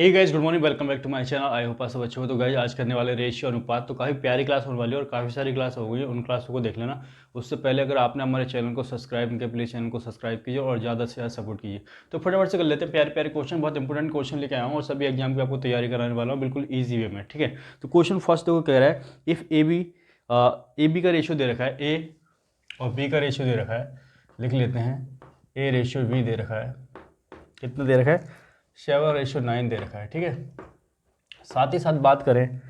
Hey guys, good morning, welcome back to my channel. I hope आप सब अच्छे हो। तो गाइस आज करने वाले रेशियो अनुपात। तो काफ़ी प्यारी क्लास होने वाली है और काफ़ी सारी क्लास हो गई है, उन क्लासों को देख लेना। उससे पहले अगर आपने हमारे चैनल को सब्सक्राइब नहीं किया, प्लीज़ चैनल को सब्सक्राइब कीजिए और ज़्यादा से ज़्यादा सपोर्ट कीजिए। तो फटाफट से कर लेते हैं। प्यारे प्यारे क्वेश्चन, बहुत इंपॉर्टेंट क्वेश्चन लेके आया हूँ और सभी एग्जाम की आपको तैयारी कराने वाला हूँ बिल्कुल ईजी वे में। ठीक है, तो क्वेश्चन फर्स्ट देखो कह रहा है, इफ़ ए बी का रेशियो दे रखा है, ए और बी का रेशियो दे रखा है। लिख लेते हैं, ए रेशियो बी दे रखा है, कितना दे रखा है, 7:9 दे रखा है। ठीक है, साथ ही साथ बात करें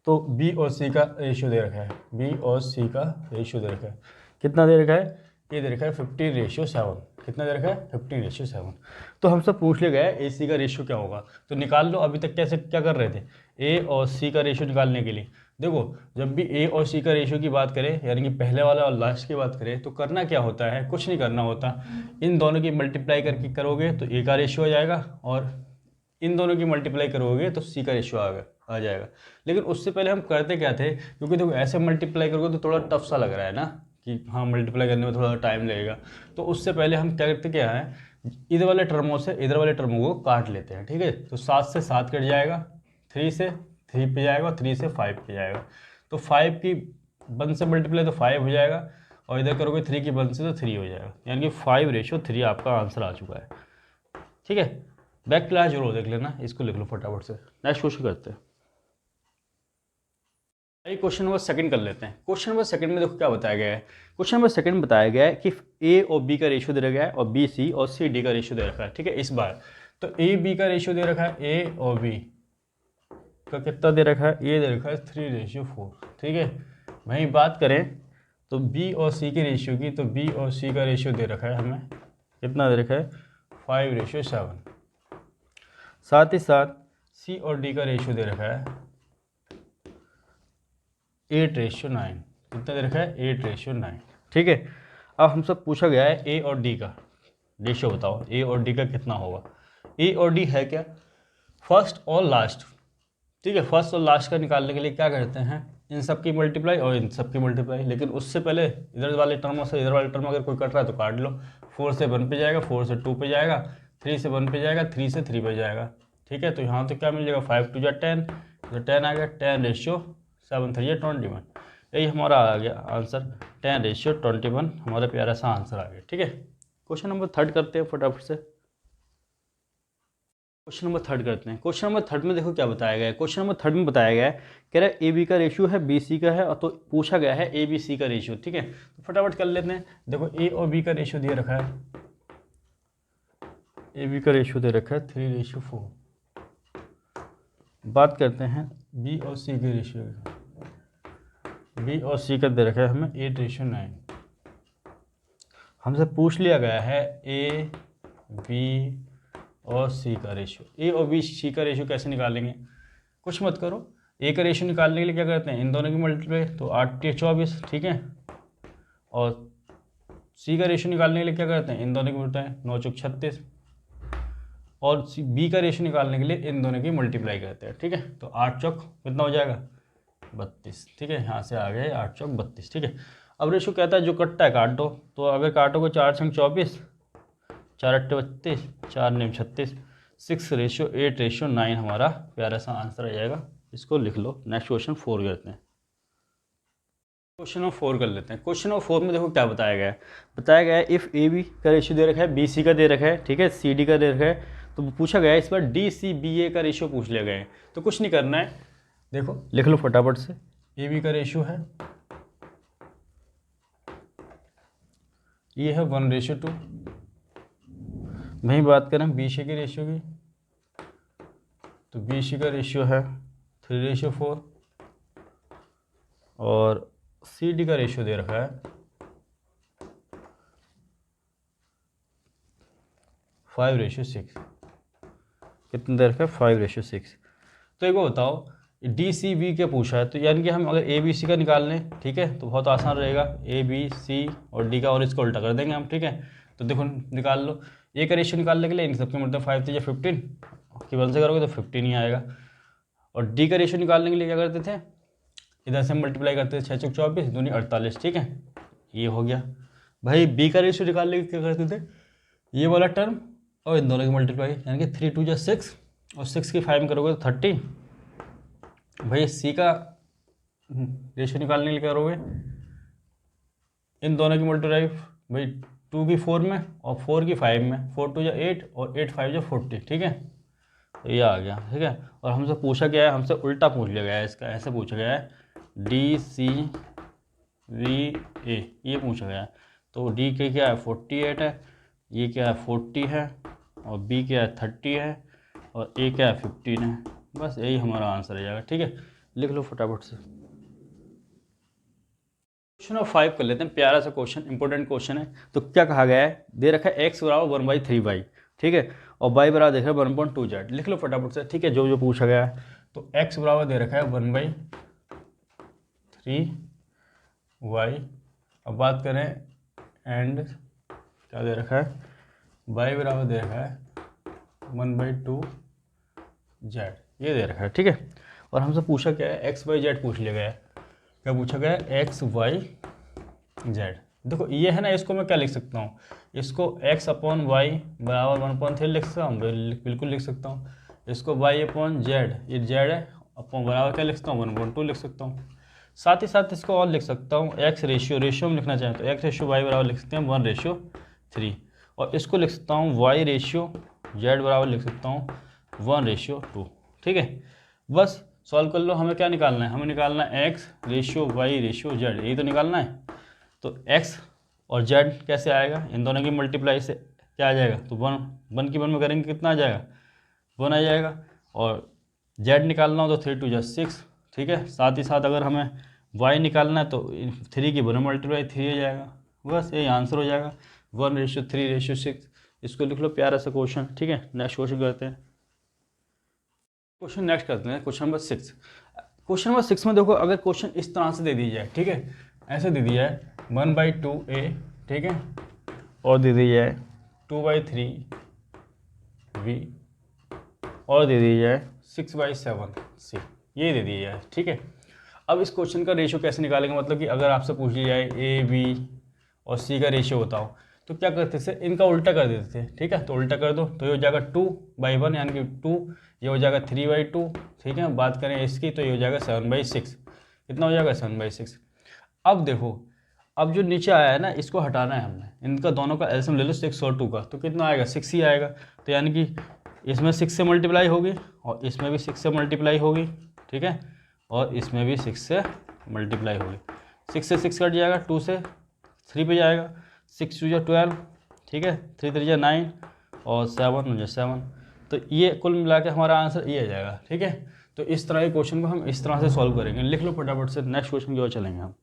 तो बी और सी का रेशियो दे रखा है, बी और सी का रेशियो दे रखा है, कितना दे रखा है, ये दे रखा है 15:7। कितना दे रखा है, 15:7। तो हमसे पूछ लिया गया है ए सी का रेशियो क्या होगा, तो निकाल लो। अभी तक कैसे क्या कर रहे थे, ए और सी का रेशियो निकालने के लिए देखो, जब भी ए और सी का रेशियो की बात करें, यानी कि पहले वाला और लास्ट की बात करें, तो करना क्या होता है, कुछ नहीं करना होता। इन दोनों की मल्टीप्लाई करके करोगे तो ए का रेशियो आ जाएगा, और इन दोनों की मल्टीप्लाई करोगे तो सी का रेशियो आ जाएगा। लेकिन उससे पहले हम करते क्या थे, क्योंकि देखो ऐसे मल्टीप्लाई करोगे तो थोड़ा टफ सा लग रहा है ना, कि हाँ मल्टीप्लाई करने में थोड़ा टाइम लगेगा। तो उससे पहले हम क्या करते क्या है, इधर वाले टर्मों से इधर वाले टर्मों को काट लेते हैं। ठीक है, तो 7 से 7 कट जाएगा, 3 से 3 पे जाएगा, 3 से 5 पे जाएगा। तो 5 की 1 से मल्टीप्लाई तो 5 हो जाएगा, और इधर करोगे 3 की 1 से तो 3 हो जाएगा, यानी कि 5:3 आपका आंसर आ चुका है। ठीक है, बैक क्लास जरूर देख लेना, इसको लिख लो फटाफट से। नेक्स्ट क्वेश्चन करते हैं। क्वेश्चन नंबर सेकंड कर लेते हैं। क्वेश्चन नंबर सेकंड में देखो क्या बताया गया है। क्वेश्चन नंबर सेकंड में बताया गया है कि ए और बी का रेशियो दे रखा है और बी सी और सी डी का रेशियो दे रखा है। ठीक है, इस बार तो ए बी का रेशियो दे रखा है, ए और बी का कितना दे रखा है, ए दे रखा है 3:4। ठीक है, वहीं बात करें तो बी और सी के रेशियो की, तो बी और सी का रेशियो दे रखा है हमें, कितना दे रखा है, 5:7। साथ ही साथ सी और डी का रेशियो दे रखा है 8:9। कितना दे रखा है, 8:9। ठीक है, अब हमसे पूछा गया है ए और डी का रेशियो बताओ, ए और डी का कितना होगा। ए और डी है क्या, फर्स्ट और लास्ट। ठीक है, फर्स्ट और लास्ट का निकालने के लिए क्या करते हैं, इन सब की मल्टीप्लाई और इन सब की मल्टीप्लाई। लेकिन उससे पहले इधर वाले टर्मों से इधर वाले टर्म अगर कोई कट रहा है तो काट लो। 4 से 1 पे जाएगा, 4 से 2 पे जाएगा, 3 से 1 पे जाएगा, 3 से 3 पे जाएगा। ठीक है, तो यहाँ तो क्या मिल जाएगा, 5 2 10, तो 10 आ गया, 10:7 3 21। यही हमारा आ गया आंसर, 10:21 हमारा प्यारा सा आंसर आ गया। ठीक है, क्वेश्चन नंबर थर्ड करते हैं फटाफट से। क्वेश्चन नंबर थर्ड करते हैं। क्वेश्चन नंबर थर्ड में देखो क्या बताया गया है। क्वेश्चन नंबर थर्ड में बताया गया है, कह रहा है ए बी का रेशियो है, बी सी का है, और तो पूछा गया है ए बी सी का रेशियो। ठीक है, तो फटाफट कर लेते हैं। देखो ए और बी का रेशियो दे रखा है, ए बी का रेशियो दे रखा है 3:4। बात करते हैं बी और सी के रेशियो, बी और सी का दे रखा है हमें 8:9। हमसे पूछ लिया गया है ए बी और सी का रेशियो। ए और बी सी का रेशियो कैसे निकालेंगे, कुछ मत करो। ए का रेशियो निकालने के लिए क्या करते हैं, इन दोनों की मल्टीप्लाई, तो 8 या 24। ठीक है, और सी का रेशियो निकालने के लिए क्या करते हैं, इन दोनों की मल्टीप्लाई, 9 चौक 36, और बी का रेशियो निकालने के लिए इन दोनों की मल्टीप्लाई करते हैं। ठीक है, तो 8 चौक कितना हो जाएगा, 32। ठीक है, यहाँ से आ गए 8 चौक 32। ठीक है, अब रेशियो कहता है जो कटता है काट दो, तो अगर काटोगे 4 छंग 24, 4 8 32, 4 9 36, 6:8:9 हमारा प्यारा सा आंसर आ जाएगा। इसको लिख लो। नेक्स्ट क्वेश्चन 4 करते हैं। क्वेश्चन नंबर 4 कर लेते हैं। क्वेश्चन नंबर 4 में देखो क्या बताया गया है। बताया गया है इफ़ ए बी का रेशियो दे रखा है, बी सी का दे रखा है, ठीक है, सी डी का दे रखा है, तो पूछा गया है इस बार डी सी बी ए का रेशियो पूछ लिया गया है। तो कुछ नहीं करना है, देखो लिख लो फटाफट से। ए बी का रेशियो है, ये है 1:2। वहीं बात करें बी सी के रेशियो की, तो बी सी का रेशियो है 3:4, और सी डी का रेशियो दे रखा है 5:6। कितना दे रखा है, 5:6। तो एक बताओ डी सी बी क्या पूछा है, तो यानी कि हम अगर ए बी सी का निकाल लें, ठीक है, तो बहुत आसान रहेगा। ए बी सी और डी का, और इसको उल्टा कर देंगे हम। ठीक है, तो देखो निकाल लो। ए का रेशियो निकालने के लिए इन सबके मतलब 5 3 15 की 1 से करोगे तो 15 ही आएगा। और डी का रेशियो निकालने के लिए क्या करते थे, इधर से मल्टीप्लाई करते थे, 6 चौक 24 दूनी 48। ठीक है, ये हो गया। भाई बी का रेशियो निकालने के क्या करते थे, ये वाला टर्म और इन दोनों की मल्टीप्लाई, यानी कि 3 2 6 और 6 की 5 में करोगे तो 30। भाई सी का रेशियो निकालने के लिए करोगे इन दोनों की मल्टीप्लाई, भाई 2 की 4 में और 4 की 5 में, 4 2 जा 8 और 8 5 जा 40, ठीक है। तो ये आ गया, ठीक है। और हमसे पूछा गया है, हमसे उल्टा पूछ लिया गया है इसका, ऐसे पूछा गया है डी सी वी ए, ये पूछा गया है। तो डी के क्या है 48 है, ये क्या है 40 है, और बी क्या है 30 है, और ए क्या है 15 है। बस यही हमारा आंसर आ जाएगा, ठीक है। लिख लो फटाफट से। क्वेश्चन नंबर 5 कर लेते हैं, प्यारा सा क्वेश्चन, इंपॉर्टेंट क्वेश्चन है। तो क्या कहा गया है, दे रखा है x बराबर 1/3y, ठीक है, और y बराबर देख रहा है 1.2z। लिख लो फटाफट से, ठीक है, जो जो पूछा गया है। तो x बराबर दे रखा है 1/3y। अब बात करें एंड क्या दे रखा है, y बराबर दे रखा है 1/2z, ये दे रखा है, ठीक है। और हमसे पूछा क्या है, x y z पूछ लिया गया है। क्या पूछा गया है, x y z। देखो ये है ना, इसको मैं क्या लिख सकता हूँ, इसको x अपॉन वाई बराबर 1/3 लिख सकता हूँ, बिल्कुल लिख सकता हूँ। इसको y अपॉन जेड, ये z है, अपॉन बराबर क्या लिख सकता हूँ 1/2 लिख सकता हूँ। साथ ही साथ इसको और लिख सकता हूँ x रेशियो में लिखना चाहें तो x रेशियो y बराबर लिख सकते हैं 1/3, और इसको लिख सकता हूँ y रेशियो z बराबर लिख सकता हूँ 1/2, ठीक है। बस सॉल्व कर लो। हमें क्या निकालना है, हमें निकालना है x ratio y ratio z, यही तो निकालना है। तो x और z कैसे आएगा, इन दोनों की मल्टीप्लाई से क्या आ जाएगा, तो 1 की 1 में करेंगे कितना आ जाएगा, 1 आ जाएगा। और z निकालना हो तो 3 2 जा 6, ठीक है। साथ ही साथ अगर हमें y निकालना है तो 3 की 1 में मल्टीप्लाई 3 आ जाएगा। बस यही आंसर हो जाएगा 1/3/6। इसको लिख लो, प्यारा सा क्वेश्चन, ठीक है। नेक्स्ट क्वेश्चन करते हैं, क्वेश्चन नेक्स्ट करते हैं, क्वेश्चन नंबर 6। क्वेश्चन नंबर 6 में देखो, अगर क्वेश्चन इस तरह से दे दी जाए, ठीक है, ऐसे दे दिया है 1/2a, ठीक है, और दे दी जाए 2/3v, और दे दी जाए 6/7c, ये दे दी जाए, ठीक है। अब इस क्वेश्चन का रेशियो कैसे निकालेंगे, मतलब कि अगर आपसे पूछ लिया जाए a b और c का रेशियो बताओ, तो क्या करते थे, इनका उल्टा कर देते थे, ठीक है। तो उल्टा कर दो तो ये हो जाएगा 2/1 यानी कि 2, ये हो जाएगा 3/2, ठीक है। बात करें इसकी तो ये हो जाएगा 7/6, कितना हो जाएगा 7/6। अब देखो, अब जो नीचे आया है ना, इसको हटाना है हमने, इनका दोनों का एलसीएम ले लो 6 और 2 का, तो कितना आएगा 6 ही आएगा। तो यानी कि इसमें 6 से मल्टीप्लाई होगी और इसमें भी 6 से मल्टीप्लाई होगी, ठीक है, और इसमें भी 6 से मल्टीप्लाई होगी। 6 से 6 कट जाएगा, 2 से 3 पे जाएगा, 6 2 जा 12, ठीक है, 3 3 जा 9 और 7 1 जा 7। तो ये कुल मिला के हमारा आंसर ये आ जाएगा, ठीक है। तो इस तरह के क्वेश्चन को हम इस तरह से सॉल्व करेंगे। लिख लो फटाफट से, नेक्स्ट क्वेश्चन की ओर चलेंगे हम।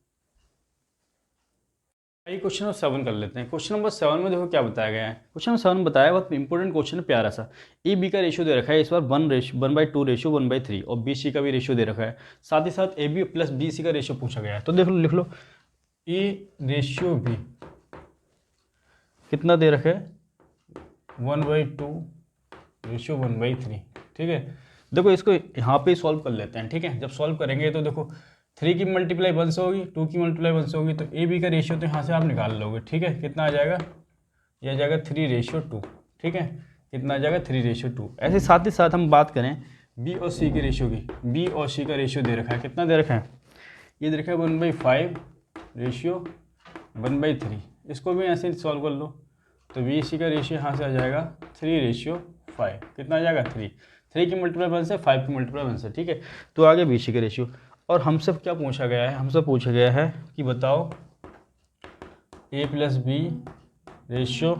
आइए क्वेश्चन नंबर 7 कर लेते हैं। क्वेश्चन नंबर 7 में देखो क्या बताया गया है। क्वेश्चन नंबर 7 में बताया, बहुत इंपॉर्टेंट क्वेश्चन है, प्यारा सा। ए बी का रेशियो दे रखा है इस बार 1/2 रेशियो 1/3, और बी सी का भी रेशियो दे रखा है। साथ ही साथ A B plus B C का रेशियो पूछा गया है। तो देख लो, लिख लो ए रेशियो बी कितना दे रखा है 1/2 रेशियो 1/3, ठीक है। देखो इसको यहाँ पे सॉल्व कर लेते हैं, ठीक है। जब सॉल्व करेंगे तो देखो 3 की मल्टीप्लाई 1 से होगी, 2 की मल्टीप्लाई 1 से होगी, तो ए बी का रेशियो तो यहाँ से आप निकाल लोगे, ठीक है। कितना आ जाएगा, यह आ जाएगा 3/2, ठीक है। कितना आ जाएगा 3/2। ऐसे साथ ही साथ हम बात करें बी और सी के रेशियो की, बी और सी का रेशियो दे रखा है, कितना दे रखा है, ये दे रखा है 1/5 रेशियो 1/3। इसको भी ऐसे सॉल्व कर लो, तो बी सी का रेशियो यहाँ से आ जाएगा 3/5, कितना आ जाएगा 3 की मल्टीप्लाई 1 से, 5 की मल्टीप्लाई 1 से, ठीक है। तो आगे बी सी का रेशियो। और हमसे क्या पूछा गया है, हमसे पूछा गया है कि बताओ A plus B ratio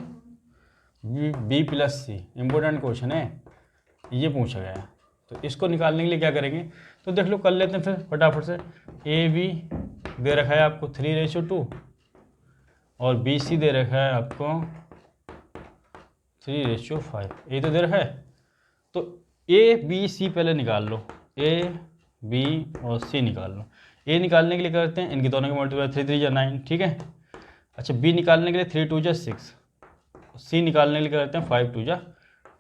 B plus C, important question है, ये पूछा गया है। तो इसको निकालने के लिए क्या करेंगे, तो देख लो, कर लेते हैं फिर फटाफट से। ए बी दे रखा है आपको 3/2 और बी सी दे रखा है आपको 3/5, ये तो दे रखा है। तो ए बी सी पहले निकाल लो, ए बी और सी निकाल लो। ए निकालने के लिए करते हैं इनकी दोनों की मल्टीप्लाई 3 3 जा 9, ठीक है। अच्छा, बी निकालने के लिए 3 2 जा 6, सी निकालने के लिए करते हैं 5 2 जा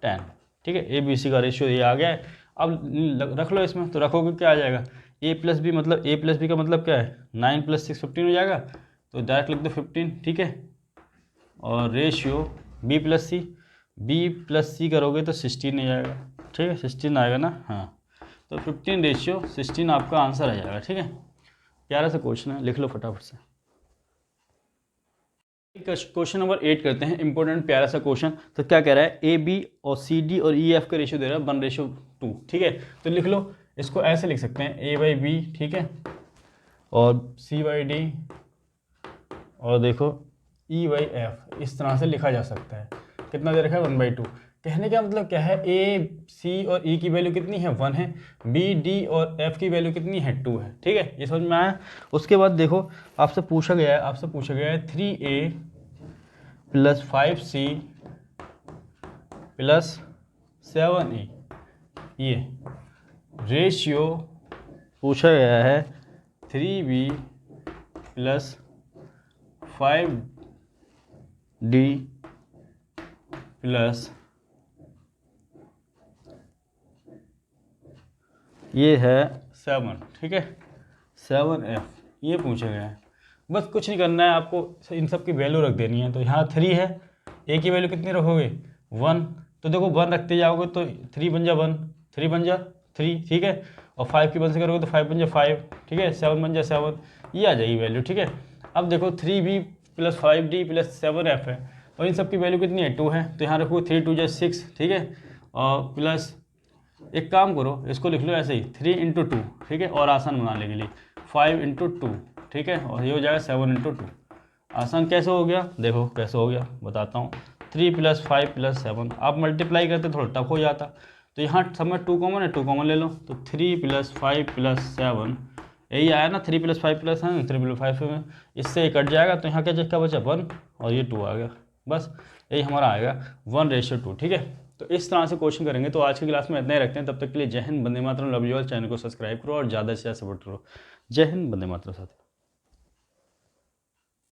10, ठीक है। ए बी सी का रेशियो ये आ गया है। अब रख लो इसमें, तो रखोगे क्या आ जाएगा, ए प्लस बी मतलब ए प्लस बी का मतलब क्या है 9 + 6 15 हो जाएगा, तो डायरेक्ट लिख दो 15, ठीक है। और रेशियो बी प्लस सी करोगे तो 16 हो जाएगा, ठीक है 16 आएगा ना, हाँ। तो 15:16 आपका आंसर आ जाएगा। ठीक है, प्यारा सा क्वेश्चन है, लिख लो फटाफट से। क्वेश्चन नंबर 8 करते हैं, इंपॉर्टेंट प्यारा सा क्वेश्चन। तो क्या कह रहा है, ए बी और सी डी और ई एफ का रेशियो दे रहा है 1:2। ठीक है, तो लिख लो, इसको ऐसे लिख सकते हैं ए बाई बी, ठीक है, और सी बाई डी, और देखो ई बाई एफ, इस तरह से लिखा जा सकता है। कितना दे रखा है 1/2। कहने का मतलब क्या है, ए सी और ई की वैल्यू कितनी है 1 है, बी डी और एफ की वैल्यू कितनी है 2 है। ठीक है, ये समझ में आया। उसके बाद देखो आपसे पूछा गया है 3a + 5c + 7e, ये रेशियो पूछा गया है 3b + 5d + ये है 7, ठीक है 7f, ये पूछा गया है। बस कुछ नहीं करना है आपको, इन सब की वैल्यू रख देनी है। तो यहाँ 3 है, ए की वैल्यू कितनी रखोगे 1, तो देखो 1 रखते जाओगे तो 3 बन जा 1, 3 बन जा 3, ठीक है, और 5 की 1 से करोगे तो 5 बन जा 5, ठीक है, 7 बन जा 7, ये आ जाएगी वैल्यू। ठीक है, अब देखो 3b + 5d + 7f है, और इन सब की वैल्यू कितनी है 2 है, तो यहाँ रखो 3 2 6, ठीक है, और प्लस एक काम करो, इसको लिख लो ऐसे ही 3 × 2, ठीक है, और आसान बनाने के लिए 5 × 2, ठीक है, और ये हो जाएगा 7 × 2। आसान कैसे हो गया, देखो कैसे हो गया बताता हूँ। 3 + 5 + 7, आप मल्टीप्लाई करते थोड़ा टफ हो जाता, तो यहाँ सब में 2 कॉमन है, 2 कॉमन ले लो, तो 3 + 5 + 7, यही आया ना 3 + 5 + 7, 3 + 5 में इससे कट जाएगा, तो यहाँ क्या बचा 1 और ये 2 आ गया, बस यही हमारा आएगा 1:2। ठीक है, तो इस तरह से क्वेश्चन करेंगे। तो आज की क्लास में इतना ही रखते हैं, तब तक के लिए जय Hind, Vande Mataram, love you all. Channel को सब्सक्राइब करो और ज़्यादा से ज़्यादा सपोर्ट करो। जय हिंद, वंदे मातरम साथियों।